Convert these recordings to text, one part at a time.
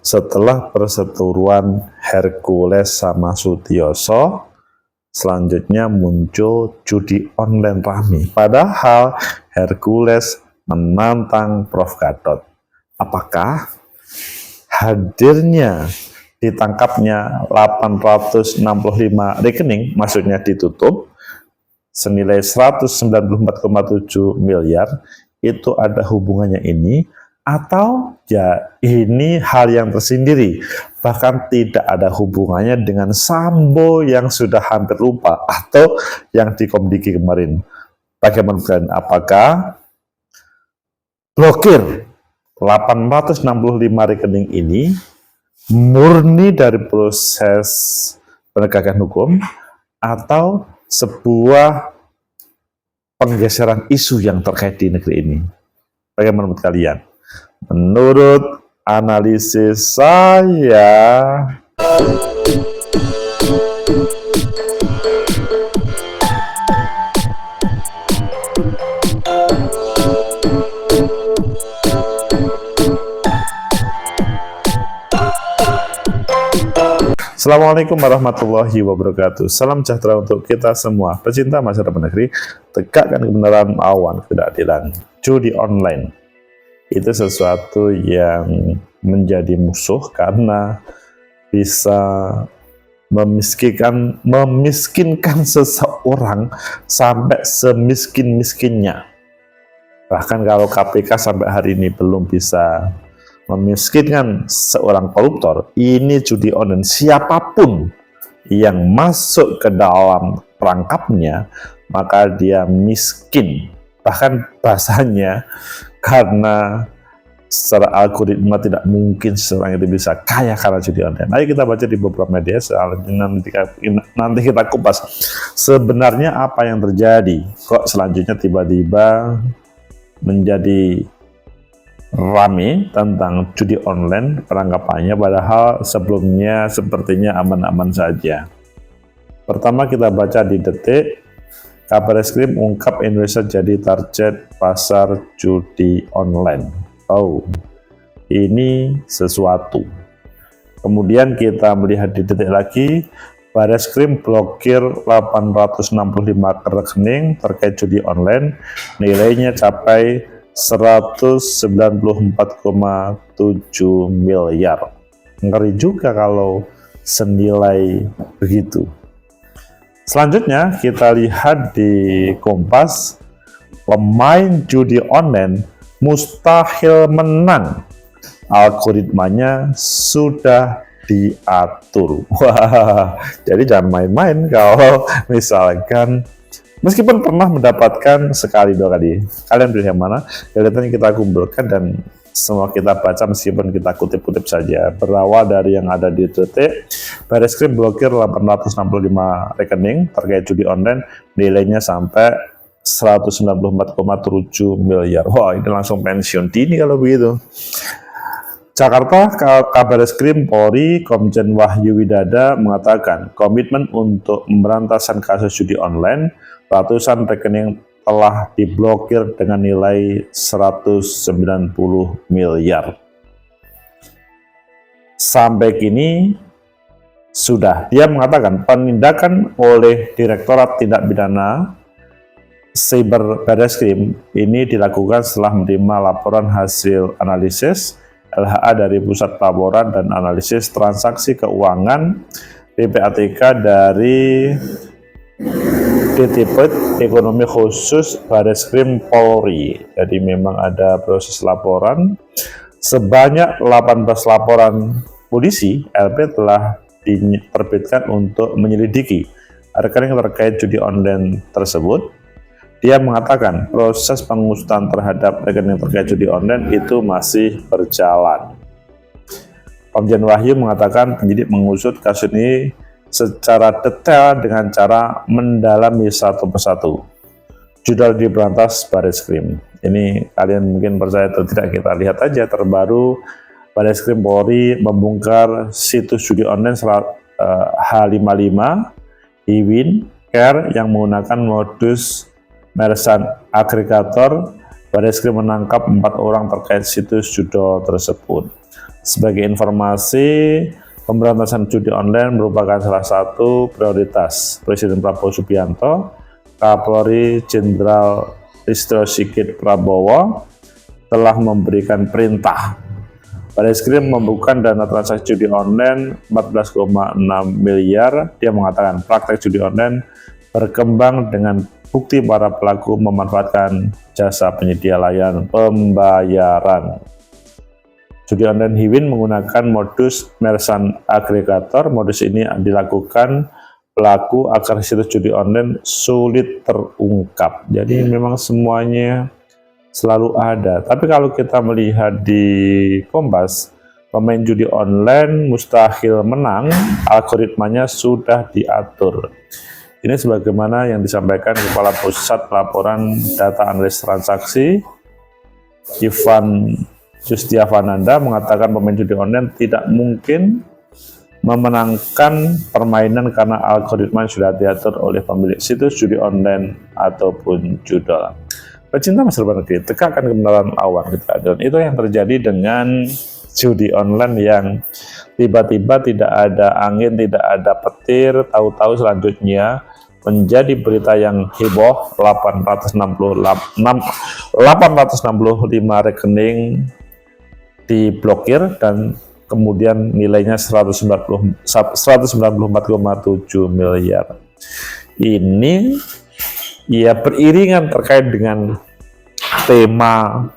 Setelah perseteruan Hercules sama Sutioso, selanjutnya muncul judi online rame. Padahal Hercules menantang Prof. Gatot. Apakah hadirnya ditangkapnya 865 rekening, maksudnya ditutup, senilai 194,7 miliar, itu ada hubungannya ini, atau ya ini hal yang tersendiri, bahkan tidak ada hubungannya dengan Sambo yang sudah hampir lupa, atau yang di Komdiki kemarin. Bagaimana kalian? Apakah blokir 865 rekening ini murni dari proses penegakan hukum, atau sebuah penggeseran isu yang terkait di negeri ini? Bagaimana menurut kalian? Menurut analisis saya, Assalamualaikum warahmatullahi wabarakatuh. Salam sejahtera untuk kita semua. Pecinta masyarakat negeri, tegakkan kebenaran, lawan ketidakadilan. Judi online itu sesuatu yang menjadi musuh karena bisa memiskinkan seseorang sampai semiskin-miskinnya. Bahkan kalau KPK sampai hari ini belum bisa memiskinkan seorang koruptor, ini judi online, siapapun yang masuk ke dalam perangkapnya, maka dia miskin. Bahkan bahasanya, karena secara algoritma tidak mungkin seorang itu bisa kaya karena judi online. Ayo kita baca di beberapa media, nanti kita kupas sebenarnya apa yang terjadi. Kok selanjutnya tiba-tiba menjadi rame tentang judi online penangkapannya, padahal sebelumnya sepertinya aman-aman saja. Pertama kita baca di Detik, Kabareskrim ungkap Indonesia jadi target pasar judi online. Oh, ini sesuatu. Kemudian kita melihat di Detik lagi, Bareskrim blokir 865 rekening terkait judi online, nilainya capai 194,7 miliar. Ngeri juga kalau senilai begitu. Selanjutnya kita lihat di Kompas, pemain judi online mustahil menang, algoritmanya sudah diatur. Wah, jadi jangan main-main kalau misalkan meskipun pernah mendapatkan sekali dua kali. Kalian pilih yang mana? Data yang kita kumpulkan dan semua kita baca meskipun kita kutip-kutip saja. Berawal dari yang ada di Detik, Bareskrim blokir 865 rekening terkait judi online, nilainya sampai 194,7 miliar. Wah, ini langsung pensiun dini kalau begitu. Jakarta, Kabareskrim Polri Komjen Wahyu Widada mengatakan komitmen untuk pemberantasan kasus judi online, ratusan rekening telah diblokir dengan nilai 190 miliar. Sampai kini sudah, dia mengatakan penindakan oleh Direktorat Tindak Pidana Cyber Bareskrim ini dilakukan setelah menerima laporan hasil analisis LHA dari Pusat Laporan dan Analisis Transaksi Keuangan PPATK dari DTP Ekonomi Khusus Bareskrim Polri. Jadi memang ada proses laporan. Sebanyak 18 laporan polisi LP telah diterbitkan untuk menyelidiki rekening terkait judi online tersebut. Dia mengatakan proses pengusutan terhadap rekening terkait judi online itu masih berjalan. Komjen Wahyu mengatakan penyidik mengusut kasus ini secara detail dengan cara mendalami satu persatu. Judul diberantas Bareskrim. Ini kalian mungkin percaya atau tidak, kita lihat aja. Terbaru, Bareskrim Polri membongkar situs judi online H55, Iwin, Care yang menggunakan modus merchant agregator. Bareskrim menangkap 4 orang terkait situs judi tersebut. Sebagai informasi, pemberantasan judi online merupakan salah satu prioritas Presiden Prabowo Subianto. Kapolri Jenderal Listio Sigit Prabowo telah memberikan perintah Bareskrim membuka dana transaksi judi online 14,6 miliar. Dia mengatakan praktek judi online berkembang dengan bukti para pelaku memanfaatkan jasa penyedia layanan pembayaran. Judi online Hiwin menggunakan modus merchant agregator. Modus ini dilakukan pelaku agar situs judi online sulit terungkap. Jadi memang semuanya selalu ada. Tapi kalau kita melihat di Kompas, pemain judi online mustahil menang, algoritmanya sudah diatur. Ini sebagaimana yang disampaikan Kepala Pusat Pelaporan Data Analis Transaksi, Ivan Yustiavananda, mengatakan pemain judi online tidak mungkin memenangkan permainan karena algoritma sudah diatur oleh pemilik situs judi online ataupun judul. Pecinta masa depan negeri, tegakkan kebenaran lawan kita. Dan itu yang terjadi dengan judi online yang tiba-tiba tidak ada angin, tidak ada petir, tahu-tahu selanjutnya menjadi berita yang heboh. 865 rekening diblokir dan kemudian nilainya 194,7 miliar. Ini ya beriringan terkait dengan tema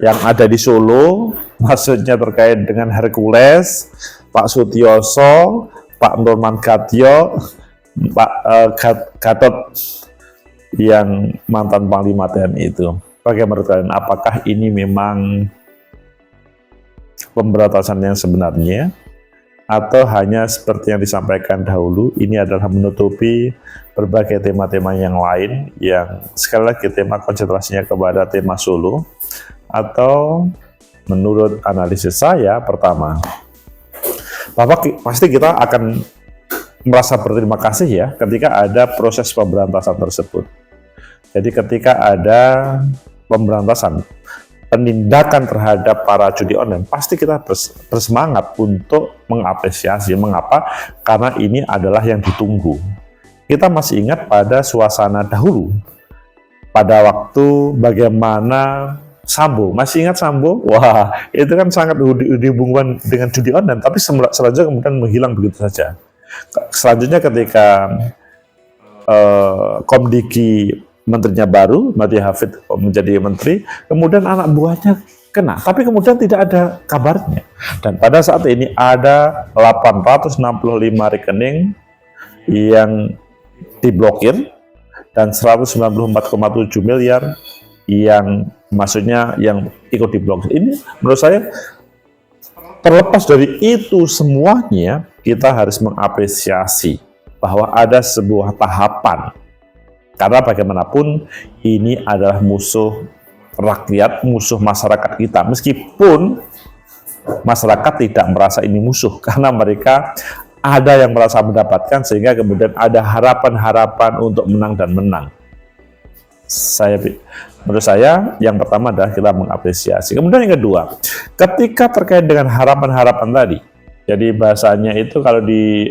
yang ada di Solo, maksudnya terkait dengan Hercules, Pak Sutioso, Pak Nurman Gatyo, Pak Gatot yang mantan Panglima TNI itu. Bagaimana menurut kalian? Apakah ini memang pemberantasan yang sebenarnya, atau hanya seperti yang disampaikan dahulu, ini adalah menutupi berbagai tema-tema yang lain yang sekali lagi tema konsentrasinya kepada tema Solo? Atau menurut analisis saya, pertama, bahwa pasti kita akan merasa berterima kasih ya ketika ada proses pemberantasan tersebut. Jadi ketika ada pemberantasan, penindakan terhadap para judi online, pasti kita bersemangat untuk mengapresiasi. Mengapa? Karena ini adalah yang ditunggu. Kita masih ingat pada suasana dahulu, pada waktu bagaimana Sambo, masih ingat Sambo? Wah, itu kan sangat dihubungkan dengan judi online, tapi selanjutnya kemudian menghilang begitu saja. Selanjutnya ketika Komdiki menterinya baru, Madi Hafid menjadi menteri, kemudian anak buahnya kena, tapi kemudian tidak ada kabarnya. Dan pada saat ini ada 865 rekening yang diblokir dan 194,7 miliar yang maksudnya yang ikut diblokir. Ini menurut saya, terlepas dari itu semuanya, kita harus mengapresiasi bahwa ada sebuah tahapan. Karena bagaimanapun ini adalah musuh rakyat, musuh masyarakat kita. Meskipun masyarakat tidak merasa ini musuh, karena mereka ada yang merasa mendapatkan, sehingga kemudian ada harapan-harapan untuk menang dan menang. Menurut saya, yang pertama adalah kita mengapresiasi. Kemudian yang kedua, ketika terkait dengan harapan-harapan tadi, jadi bahasanya itu kalau di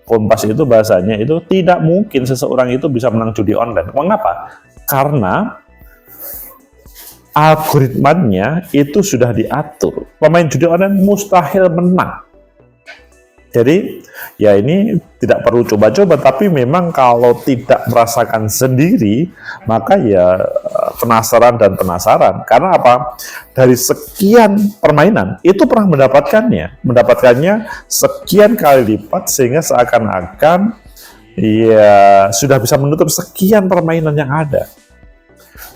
Kompas itu bahasanya itu tidak mungkin seseorang itu bisa menang judi online. Mengapa? Karena algoritmanya itu sudah diatur. Pemain judi online mustahil menang. Jadi ya ini tidak perlu coba-coba, tapi memang kalau tidak merasakan sendiri, maka ya penasaran dan penasaran. Karena apa? Dari sekian permainan itu pernah mendapatkannya sekian kali lipat, sehingga seakan-akan ya sudah bisa menutup sekian permainan yang ada.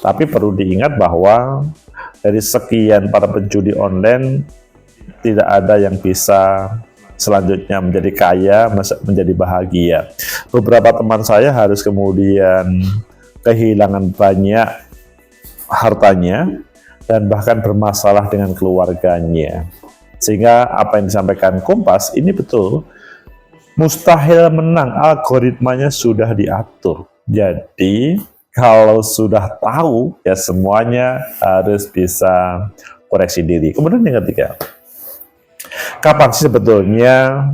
Tapi perlu diingat bahwa dari sekian para penjudi online tidak ada yang bisa selanjutnya menjadi kaya, menjadi bahagia. Beberapa teman saya harus kemudian kehilangan banyak hartanya dan bahkan bermasalah dengan keluarganya. Sehingga apa yang disampaikan Kompas ini betul, mustahil menang, algoritmanya sudah diatur. Jadi kalau sudah tahu ya semuanya harus bisa koreksi diri. Kemudian yang ketiga, Kapan sih sebetulnya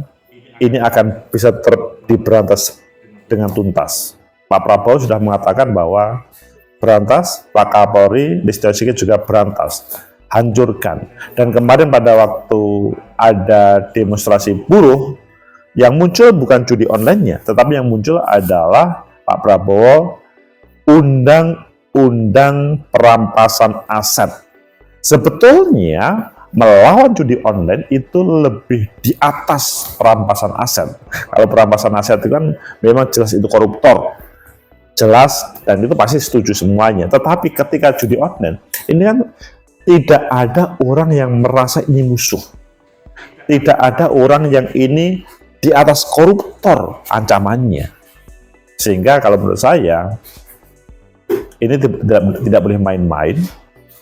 ini akan bisa diberantas dengan tuntas? Pak Prabowo sudah mengatakan bahwa berantas, Pak Kapolri, Listio Sigit juga berantas, hancurkan. Dan kemarin pada waktu ada demonstrasi buruh, yang muncul bukan judi online-nya, tetapi yang muncul adalah Pak Prabowo undang-undang perampasan aset. Sebetulnya melawan judi online itu lebih di atas perampasan aset. Kalau perampasan aset itu kan memang jelas itu koruptor, jelas, dan itu pasti setuju semuanya. Tetapi ketika judi online, ini kan tidak ada orang yang merasa ini musuh. Tidak ada orang yang ini di atas koruptor ancamannya. Sehingga kalau menurut saya, ini tidak boleh main-main,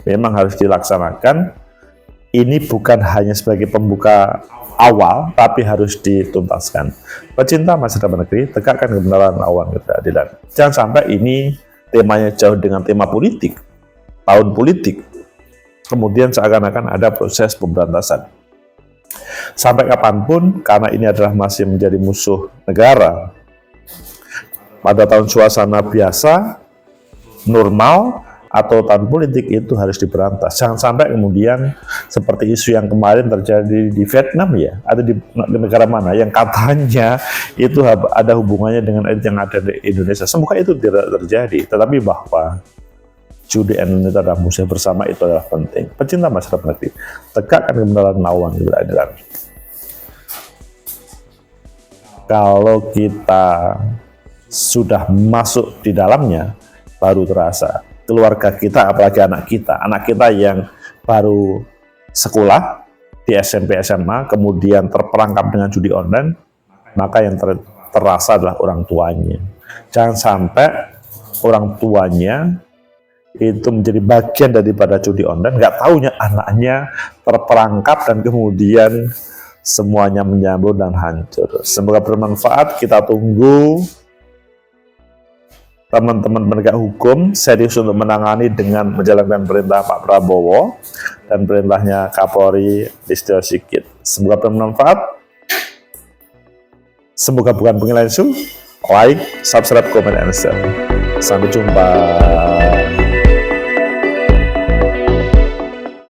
memang harus dilaksanakan. Ini bukan hanya sebagai pembuka awal, tapi harus dituntaskan. Pecinta masa depan negeri, tegakkan kebenaran lawan ketidakadilan. Jangan sampai ini temanya jauh dengan tema politik, tahun politik, kemudian seakan-akan ada proses pemberantasan. Sampai kapanpun, karena ini adalah masih menjadi musuh negara, pada tahun suasana biasa, normal, atau tahun politik itu harus diberantas. Jangan sampai kemudian seperti isu yang kemarin terjadi di Vietnam ya, atau di negara mana yang katanya itu ada hubungannya dengan yang ada di Indonesia. Semoga itu tidak terjadi, tetapi bahwa judi online itu adalah musuh bersama, itu adalah penting. Pecinta masyarakat negeri, tegakkan kebenaran lawan ketidakadilan. Kalau kita sudah masuk di dalamnya, baru terasa. Keluarga kita, apalagi anak kita yang baru sekolah di SMP, SMA, kemudian terperangkap dengan judi online, maka yang terasa adalah orang tuanya. Jangan sampai orang tuanya itu menjadi bagian daripada judi online, nggak taunya anaknya terperangkap dan kemudian semuanya menyambut dan hancur. Semoga bermanfaat. Kita tunggu teman-teman penegak hukum serius untuk menangani dengan menjalankan perintah Pak Prabowo dan perintahnya Kapolri Listio Sigit. Semoga bermanfaat. Semoga bukan penilaian isu. Like, subscribe, comment, and share. Sampai jumpa.